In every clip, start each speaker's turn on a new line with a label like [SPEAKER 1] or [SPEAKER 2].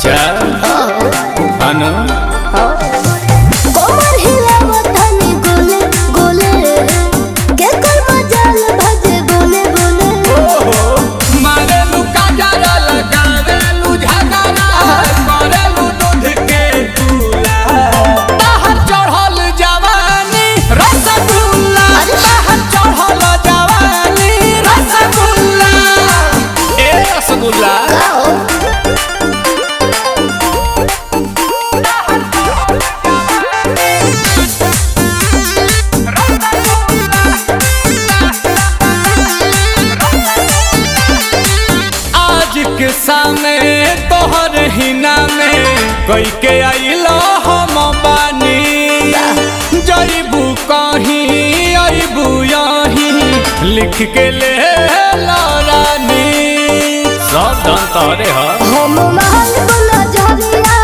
[SPEAKER 1] अच्छा अनु
[SPEAKER 2] कोमर हिलावत हनी गोले गोले के कर मजाल भजे बोले बोले
[SPEAKER 1] मारेलू काजरा लगावेलू झगड़ा करेलू दूध के दूला बाहर चढ़ल जवानी रसगुल्ला बाहर चढ़ल जवानी रसगुल्ला ए रसगुल्ला के सामने तोहर हिना में कई के आइलो हम बानी जईबू कहीं अबू यहीं लिख के ले रानी सब धन तोरे
[SPEAKER 2] हम महल बोला जरिया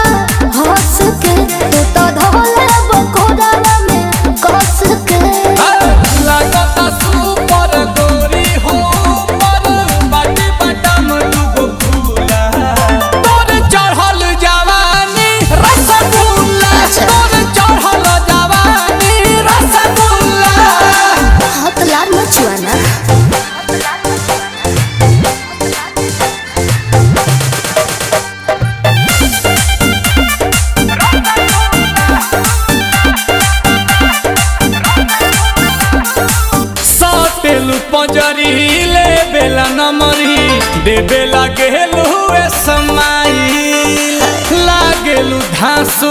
[SPEAKER 2] हंस के तू तो धोले बकोड़ा में कस के
[SPEAKER 1] लगता सुपर गोरी हो पर बाटी बटम दुगो फूला तोर चढ़ल जवानी रसगुल्ला तोर चढ़ल जवानी रसगुल्ला
[SPEAKER 2] हाथ लाल मचुआना
[SPEAKER 1] पंजरी ले बेला नमरी दे बेला गेलू समाई लागेलू धांसू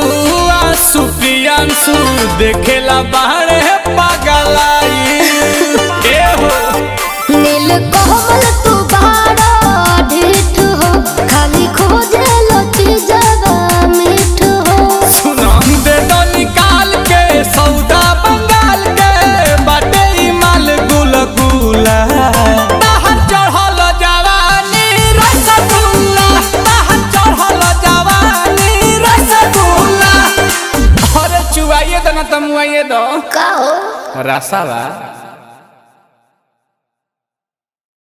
[SPEAKER 1] आंसू प्रियांशु देखेला बाहरे पगलाई ए हो
[SPEAKER 2] नील कोमल तू बाड़ा ढीठ हो खाली खोजे लो चीजवा मीठ हो
[SPEAKER 1] सुना दे दो निकाल के सौदा बंगाल के बाटे माल गुल गुला बाहर चढ़ल जवानी रसगुल्ला बाहर चढ़ल जवानी रसगुल्ला अरे चुआइए दो ना तमुआइए दो
[SPEAKER 2] का हो
[SPEAKER 1] रसावा